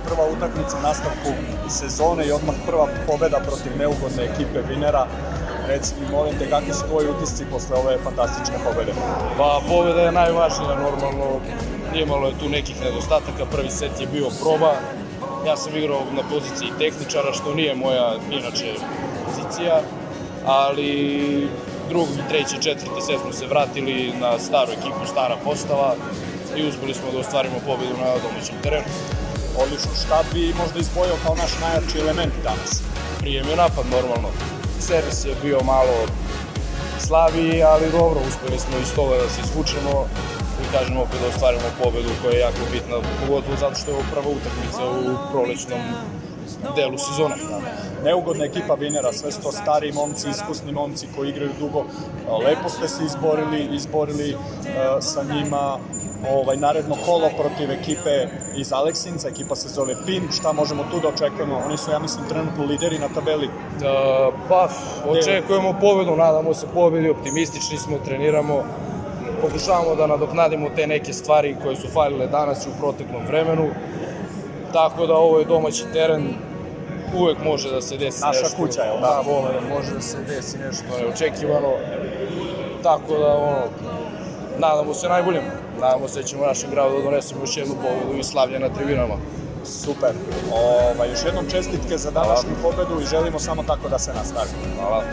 Prva utakmica u nastavku sezone i odmah prva pobeda protiv neugodne ekipe Vinera. Reci mi, molim te, kakvi su tvoji utisci posle ove fantastične pobede? Pa, pobeda je najvažnija, normalno. Imalo je tu nekih nedostataka, prvi set je bio proba. Ja sam igrao na poziciji tehničara, što nije moja inače pozicija, ali drugi, treći, četvrti set smo se vratili na staru ekipu, stara postava i uspeli smo da ostvarimo pobedu na domaćem terenu. Odlično, šta bi možda izdvojio kao naš najjači element danas? Prijem je napad, normalno. Servis je bio malo slabiji, ali dobro, uspeli smo iz toga da se izvučemo i kažemo opet da ostvarimo pobedu koja je jako bitna, pogotovo zato što je ovo prva utakmica u prolećnom delu sezone. Neugodna ekipa Vinera, sve su to stari momci, iskusni momci koji igraju dugo. Lepo ste se izborili sa njima. Naredno kolo protiv ekipe iz Aleksinca, ekipa se zove PIN, šta možemo tu da očekujemo? Oni su, ja mislim, trenutno lideri na tabeli. Pa, očekujemo pobedu, nadamo se pobedi, optimistični smo, treniramo, pokušavamo da nadoknadimo te neke stvari koje su falile danas i u proteklom vremenu, tako da ovo je domaći teren, uvek može da se desi nešto. Naša kuća, jel da? Može da se desi nešto neočekivano, tako da, nadamo se najboljem. Nadamo se da ćemo našem gradu da donesemo još jednu pobedu i slavlje na tribinama. Super. Još jednom čestitke za današnju pobedu i želimo samo tako da se nastavi. Hvala.